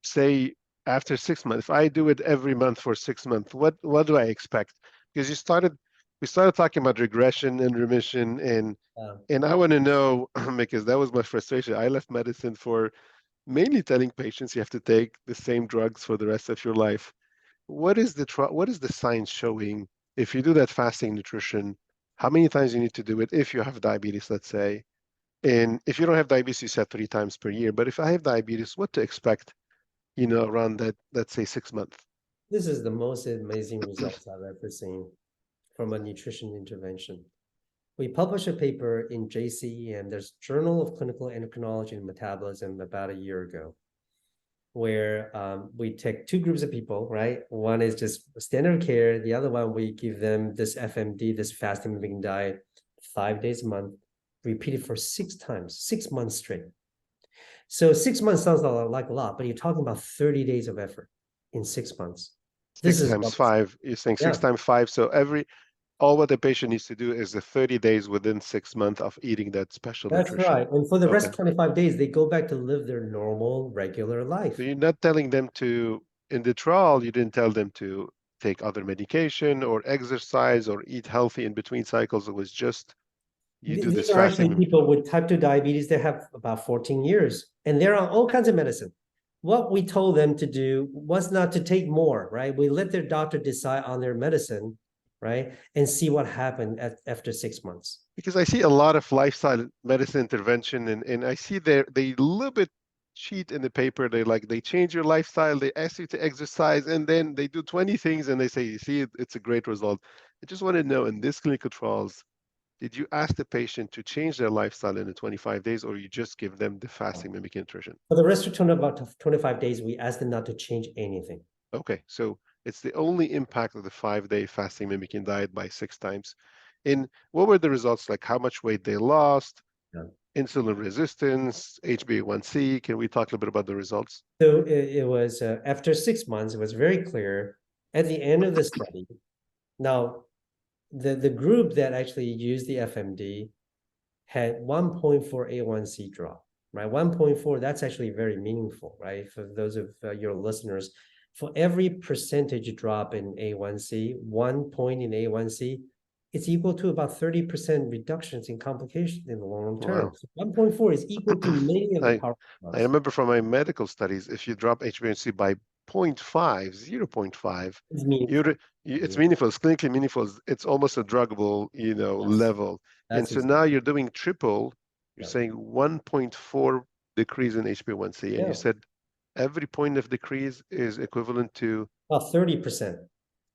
after 6 months, if I do it every month for 6 months, what do I expect? Because we started talking about regression and remission, and I want to know because that was my frustration. I left medicine for mainly telling patients you have to take the same drugs for the rest of your life. What is the science showing if you do that fasting nutrition, how many times you need to do it if you have diabetes, let's say? And if you don't have diabetes, you said 3 times per year. But if I have diabetes, what to expect, around that, let's say 6 months? This is the most amazing results I've ever seen from a nutrition intervention. We published a paper in JCEM, there's Journal of Clinical Endocrinology and Metabolism, about a year ago, where we take 2 groups of people, right? One is just standard care. The other one, we give them this FMD, this fasting mimicking diet, 5 days a month, repeated for 6 times, 6 months straight. So 6 months sounds like a lot, but you're talking about 30 days of effort in 6 months. This Six is times five, you're saying yeah, 6 times 5. So all what the patient needs to do is the 30 days within 6 months of eating that special that's nutrition. right. And for the rest Okay. of 25 days, they go back to live their normal, regular So life. you're not telling them in the trial, you didn't tell them to take other medication or exercise or eat healthy in between cycles. It was just you do These this are fasting actually mimic. people with type 2 diabetes that have about 14 years, and they're on all kinds of medicine. What we told them to do was not to take more, right? We let their doctor decide on their medicine, right? And see what happened after 6 months. Because I see a lot of lifestyle medicine intervention, and I see they a little bit cheat in the paper. They change your lifestyle, they ask you to exercise, and then they do 20 things and they say, you see, it's a great result. I just want to know, in this clinical trials, did you ask the patient to change their lifestyle in the 25 days, or you just give them the fasting mimicking nutrition? For the rest of about 25 days, we asked them not to change anything. Okay, so it's the only impact of the 5-day fasting mimicking diet by 6 times. And what were the results like? How much weight they lost, Yeah. insulin resistance, HbA1c? Can we talk a little bit about the results? So it was after 6 months, it was very clear at the end of the study. Now, the group that actually used the FMD had 1.4 A1C drop, right? 1.4, that's actually very meaningful, right? For those of your listeners, for every percentage drop in A1C, 1 point in A1C, it's equal to about 30% reductions in complications in the long term. Wow. So 1.4 is equal to many of the I powerful I drugs. remember from my medical studies, if you drop HbA1c by 0.5, 0.5, It's you're, meaningful. it's meaningful, it's clinically meaningful. It's almost a druggable, Yes, level. And that's so now exactly. you're doing triple. You're Yeah. saying 1.4 decrease in HbA1c, and you Yeah. said every point of decrease is equivalent to About 30%.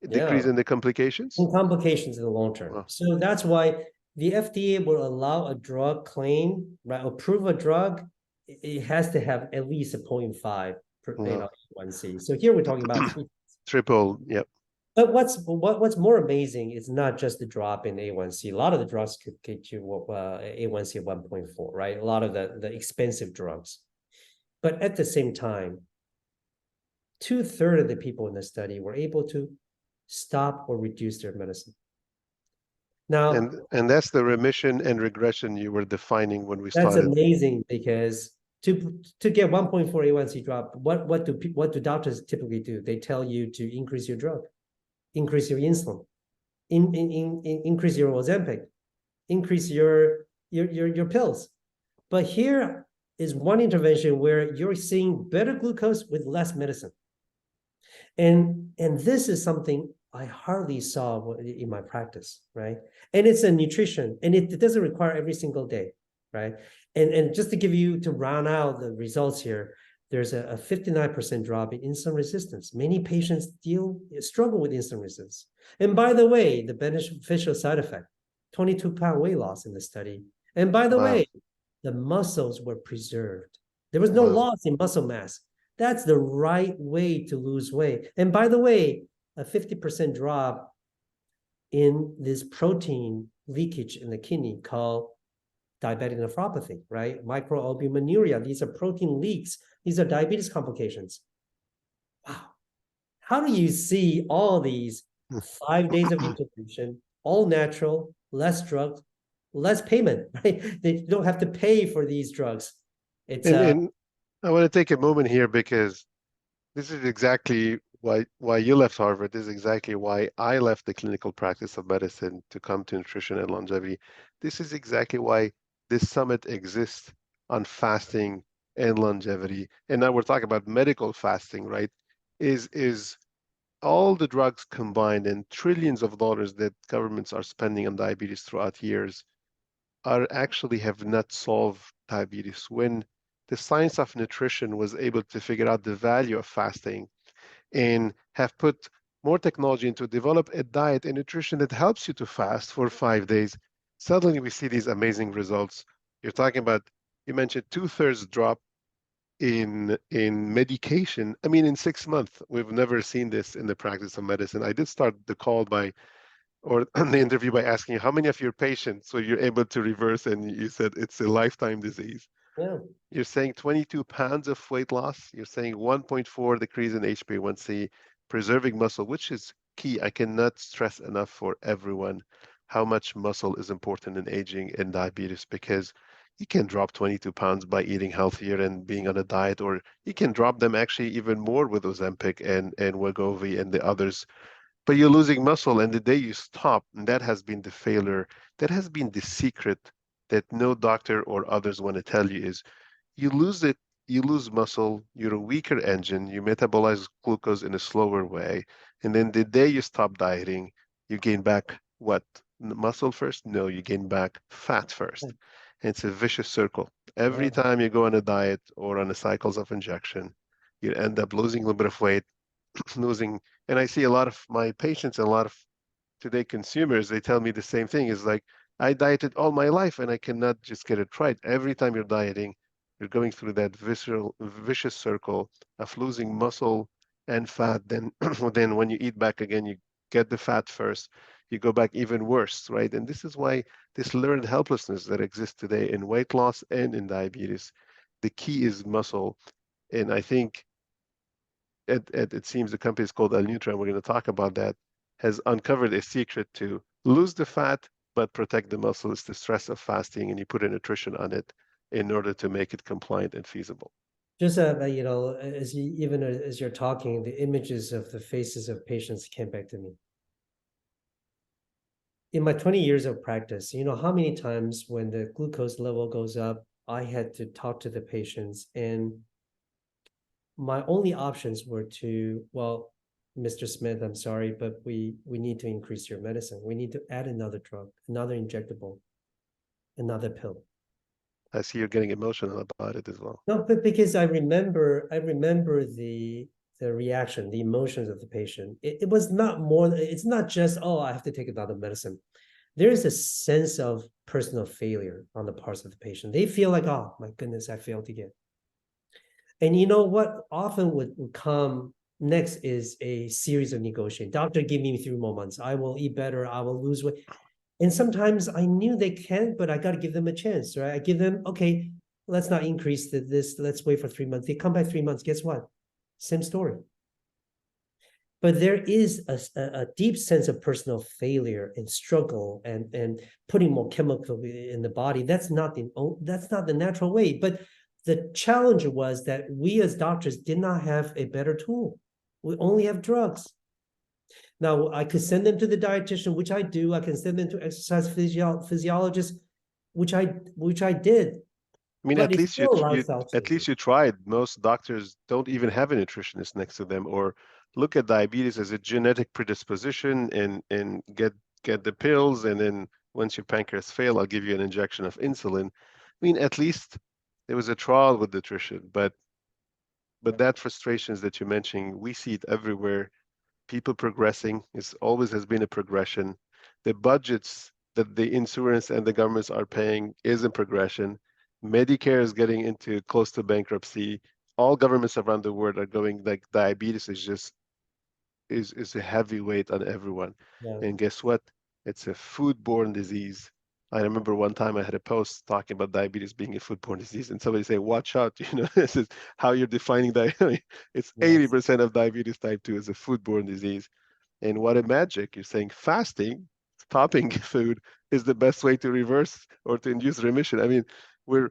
a Yeah. decrease in the complications? And complications in the long term. Wow. So that's why the FDA will allow a drug claim, right? Approve a drug, it has to have at least a 0.5 per, Wow. A1C. So here we're talking about three. Triple, yep. But what's more amazing is not just the drop in A1C. A lot of the drugs could get you A1C of 1.4, right? A lot of the expensive drugs. But at the same time, 2/3 of the people in the study were able to stop or reduce their medicine. Now, And that's the remission and regression you were defining when we that's started. amazing because to get 1.4 A1C drop, what do doctors typically do? They tell you to increase your drug, increase your insulin, increase your Ozempic, increase your pills. But here is one intervention where you're seeing better glucose with less medicine. And this is something I hardly saw in my practice, right? And it's a nutrition, and it doesn't require every single day, right? And just to round out the results here, there's a 59% drop in insulin resistance. Many patients struggle with insulin resistance. And by the way, the beneficial side effect, 22-pound weight loss in the study. And by the Wow. way, the muscles were preserved. There was no Wow. loss in muscle mass. That's the right way to lose weight. And by the way, a 50% drop in this protein leakage in the kidney called diabetic nephropathy, right? Microalbuminuria. These are protein leaks. These are diabetes complications. Wow. How do you see all these 5 days of intervention, all natural, less drugs, less payment, right? They don't have to pay for these drugs. It's And I want to take a moment here because this is exactly why you left Harvard. This is exactly why I left the clinical practice of medicine to come to nutrition and longevity. This is exactly why this summit exists on fasting and longevity. And now we're talking about medical fasting, right? Is all the drugs combined and trillions of dollars that governments are spending on diabetes throughout years are actually have not solved diabetes. When the science of nutrition was able to figure out the value of fasting and have put more technology into develop a diet and nutrition that helps you to fast for 5 days, suddenly we see these amazing results. You're talking about, you mentioned two-thirds drop in medication. I mean, in 6 months, we've never seen this in the practice of medicine. I did start the call by or the interview by asking you how many of your patients were you able to reverse, and you said it's a lifetime disease. yeah, You're saying 22 pounds of weight loss. You're saying 1.4 decrease in HbA1c, preserving muscle, which is key. I cannot stress enough for everyone how much muscle is important in aging and diabetes because you can drop 22 pounds by eating healthier and being on a diet, or you can drop them actually even more with Ozempic and Wegovy and the others, but you're losing muscle. And the day you stop, and that has been the failure, that has been the secret that no doctor or others want to tell you is you lose it, you lose muscle, you're a weaker engine, you metabolize glucose in a slower way. And then the day you stop dieting, you gain back what? Muscle first? No, you gain back fat first. And it's a vicious circle. Every yeah. time you go on a diet or on a cycles of injection, you end up losing a little bit of weight, losing. And I see a lot of my patients and a lot of today consumers, they tell me the same thing. Is like, I dieted all my life and I cannot just get it right. Every time you're dieting, you're going through that vicious circle of losing muscle and fat. Then, then when you eat back again, you get the fat first, you go back even worse, right? And this is why this learned helplessness that exists today in weight loss and in diabetes. The key is muscle. And I think it seems the company is called L-Nutra, and we're going to talk about that, has uncovered a secret to lose the fat but protect the muscle. It's the stress of fasting, and you put a nutrition on it in order to make it compliant and feasible. Just as you, even as you're talking, the images of the faces of patients came back to me. In my 20 years of practice, you know how many times when the glucose level goes up, I had to talk to the patients, and my only options were to, well, Mr. Smith, I'm sorry, but we need to increase your medicine. We need to add another drug, another injectable, another pill. I see you're getting emotional about it as well. No, but because I remember the reaction, the emotions of the patient. It was not more, it's not just, oh, I have to take another medicine. There is a sense of personal failure on the parts of the patient. They feel like, oh my goodness, I failed again. And you know what often would come next is a series of negotiating. Doctor, give me 3 more months. I will eat better. I will lose weight. And sometimes I knew they can't, but I got to give them a chance, right? I give them, okay, let's not increase this. Let's wait for 3 months. They come back 3 months. Guess what? Same story. But there is a deep sense of personal failure and struggle and putting more chemical in the body. That's not the natural way. But the challenge was that we as doctors did not have a better tool. We only have drugs. Now I could send them to the dietitian, which I do. I can send them to exercise physiologist, which I did. I mean, But at it's least you, still you lifestyle at changes. least you tried. Most doctors don't even have a nutritionist next to them, or look at diabetes as a genetic predisposition and get the pills, and then once your pancreas fail, I'll give you an injection of insulin. I mean, at least there was a trial with nutrition, but that frustrations that you're mentioning, we see it everywhere. People progressing is always has been a progression. The budgets that the insurance and the governments are paying is a progression. Medicare is getting into close to bankruptcy. All governments around the world are going like diabetes is just is a heavy weight on everyone. Yeah. And guess what? It's a foodborne disease. I remember one time I had a post talking about diabetes being a foodborne disease, and somebody say, "Watch out! This is how you're defining diabetes. It's Yes. 80% of diabetes type 2 is a foodborne disease." And what a magic! You're saying fasting, stopping food, is the best way to reverse or to induce remission. I mean, we're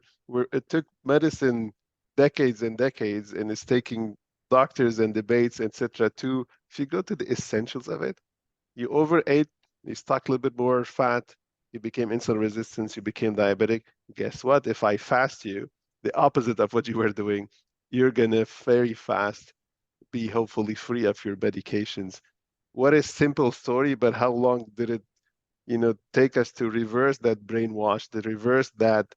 it took medicine decades and decades, and it's taking doctors and debates, etc. To if you go to the essentials of it, you overate, you stock a little bit more fat, you became insulin resistant, you became diabetic. Guess what? If I fast you, the opposite of what you were doing, you're gonna very fast be hopefully free of your medications. What a simple story, but how long did it, take us to reverse that brainwash, to reverse that,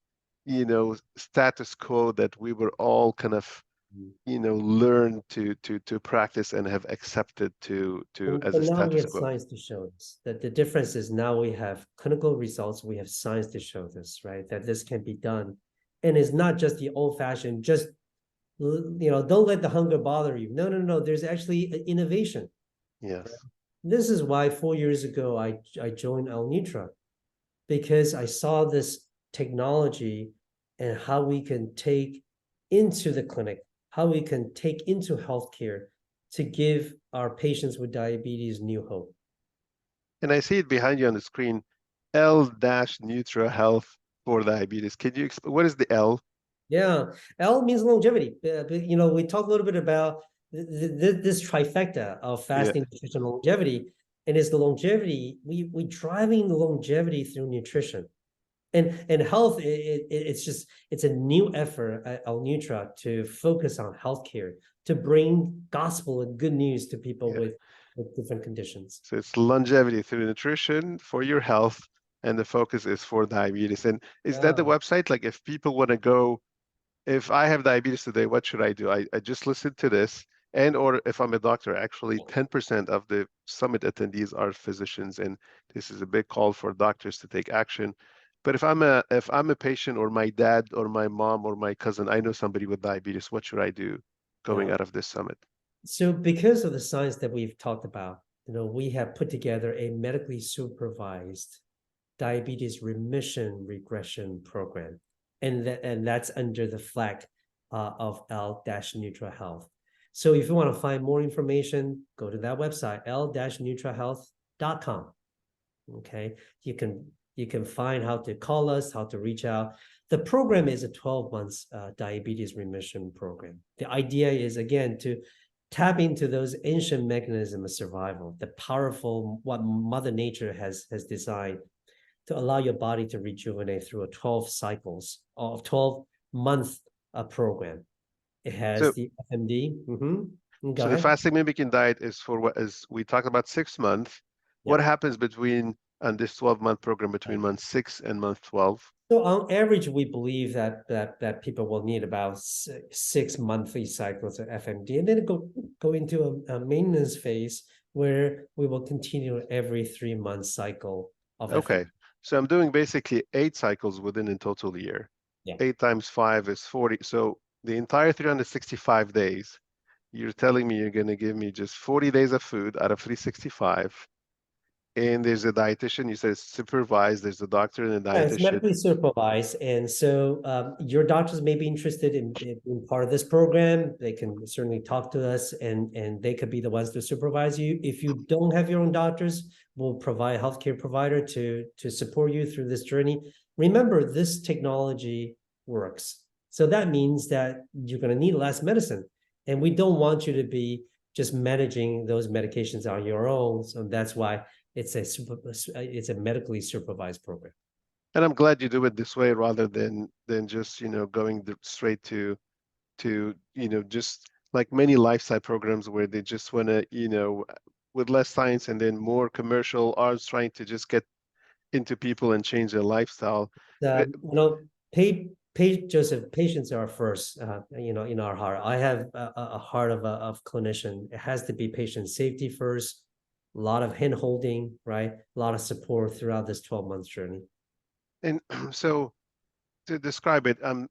status quo that we were all kind of, learn to practice and have accepted to as But a now we status have quo. science to show this. That the difference is now we have clinical results, we have science to show this, right? That this can be done. And it's not just the old-fashioned, just don't let the hunger bother you. No, no, no. There's actually innovation. Yes. This is why 4 years ago I joined L-Nutra, because I saw this technology and how we can take into the clinic, how we can take into healthcare to give our patients with diabetes new hope. And I see it behind you on the screen, L-Nutra Health for diabetes. Can you explain what is the L? Yeah, L means longevity. We talk a little bit about this trifecta of Yeah. fasting, nutrition, longevity, and it's the longevity. We driving the longevity through nutrition. And health, it's a new effort at Al-Nutra to focus on healthcare, to bring gospel and good news to people Yeah. with different conditions. So it's longevity through nutrition for your health, and the focus is for diabetes. And is that the Yeah. website? Like if people want to go, if I have diabetes today, what should I do? I just listen to this. And or if I'm a doctor, actually 10% of the summit attendees are physicians, and this is a big call for doctors to take action. But if I'm a patient or my dad or my mom or my cousin, I know somebody with diabetes, what should I do going Yeah. out of this summit? So because of the science that we've talked about, we have put together a medically supervised diabetes remission regression program. And that's under the flag of L-Nutra Health. So if you want to find more information, go to that website, l-nutrahealth.com. Okay. You can find how to call us, how to reach out. The program is a 12 months diabetes remission program. The idea is, again, to tap into those ancient mechanisms of survival, the powerful what Mother Nature has designed to allow your body to rejuvenate through a 12 cycles of 12-month program. It has So the FMD. Go So the ahead. fasting mimicking diet is for what is we talked about 6 months. Yeah. What happens between and this 12-month program Yeah. between month 6 and month 12? So on average, we believe that people will need about six monthly cycles of FMD, and then go into a maintenance phase where we will continue every 3 month cycle of Okay. FMD. So I'm doing basically 8 cycles within a total year. Yeah. 8 times 5 is 40. So the entire 365 days, you're telling me you're going to give me just 40 days of food out of 365. And there's a dietitian, you said it's supervised, there's a doctor and a Yeah, it's dietitian. medically supervised, and so your doctors may be interested in part of this program. They can certainly talk to us, and they could be the ones to supervise you. If you don't have your own doctors, we'll provide a healthcare provider to support you through this journey. Remember, this technology works, so that means that you're going to need less medicine, and we don't want you to be just managing those medications on your own. So that's why it's a medically supervised program. And I'm glad you do it this way rather than just, going straight to just like many lifestyle programs where they just want to, with less science and then more commercial arts trying to just get into people and change their lifestyle. Uh, Joseph, patients are first, in our heart. I have a heart of clinician. It has to be patient safety first, a lot of hand holding, right? A lot of support throughout this 12 months journey. And so to describe it, I'm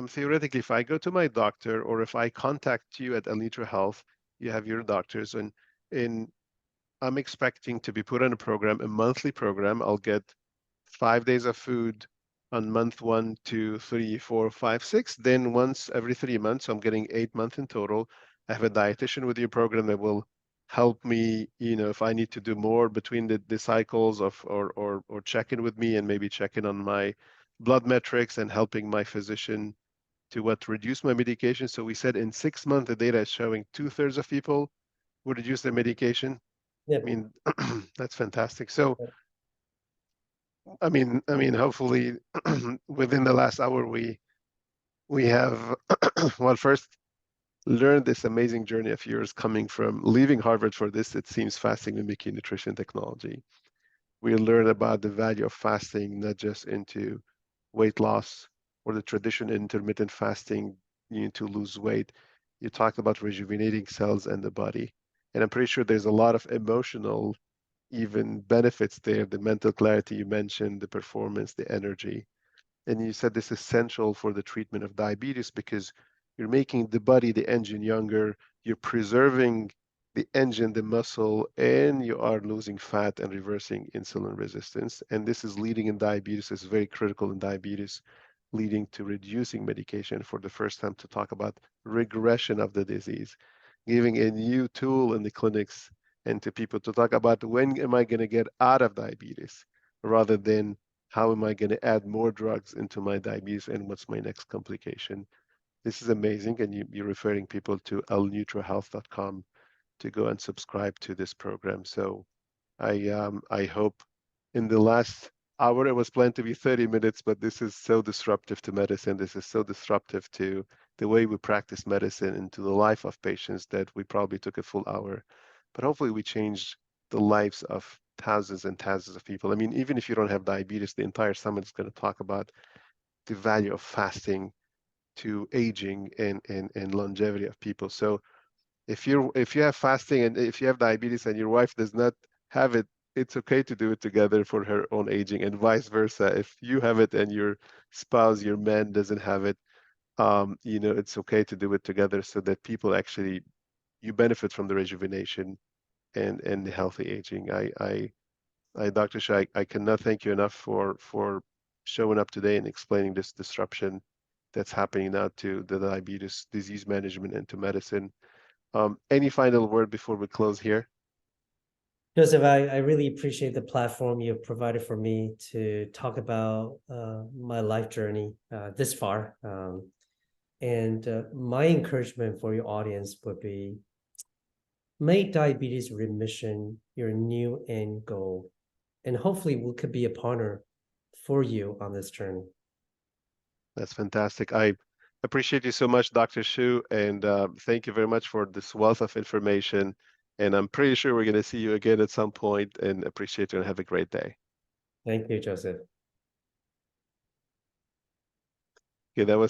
theoretically, if I go to my doctor or if I contact you at L-Nutra Health, you have your doctors, and I'm expecting to be put on a program, a monthly program. I'll get 5 days of food on month 1, 2, 3, 4, 5, 6. Then once every 3 months, so I'm getting 8 months in total. I have a dietitian with your program that will help me, if I need to do more between the cycles of or check in with me and maybe check in on my blood metrics and helping my physician to reduce my medication. So we said in 6 months, the data is showing 2/3 of people would reduce their medication. Yeah. I mean, that's fantastic. So, I mean, hopefully, within the last hour, we have well, first learned this amazing journey of yours coming from leaving Harvard for this, it seems, fasting mimicking nutrition technology. We learn about the value of fasting, not just into weight loss or the tradition in intermittent fasting, you need to lose weight. You talked about rejuvenating cells and the body. And I'm pretty sure there's a lot of emotional even benefits there, the mental clarity you mentioned, the performance, the energy. And you said this is essential for the treatment of diabetes because you're making the body, the engine, younger, you're preserving the engine, the muscle, and you are losing fat and reversing insulin resistance. And this is leading in diabetes, is very critical in diabetes, leading to reducing medication for the first time to talk about regression of the disease, giving a new tool in the clinics and to people to talk about when am I going to get out of diabetes rather than how am I going to add more drugs into my diabetes and what's my next complication. This is amazing. And you're referring people to L-NutraHealth.com to go and subscribe to this program. So I hope in the last hour, it was planned to be 30 minutes, but this is so disruptive to medicine. This is so disruptive to the way we practice medicine and to the life of patients that we probably took a full hour. But hopefully we changed the lives of thousands and thousands of people. I mean, even if you don't have diabetes, the entire summit is going to talk about the value of fasting to aging and longevity of people. So if you have fasting and if you have diabetes and your wife does not have it, it's okay to do it together for her own aging and vice versa. If you have it and your spouse, your man doesn't have it, it's okay to do it together so that people actually you benefit from the rejuvenation and the healthy aging. Dr. Shah, I cannot thank you enough for showing up today and explaining this disruption that's happening now to the diabetes disease management and to medicine. Any final word before we close here? Joseph, I really appreciate the platform you've provided for me to talk about my life journey this far. And my encouragement for your audience would be make diabetes remission your new end goal. And hopefully we could be a partner for you on this journey. That's fantastic. I appreciate you so much, Dr. Shu, and thank you very much for this wealth of information. And I'm pretty sure we're going to see you again at some point and appreciate you and have a great day. Thank you, Joseph. Okay, that was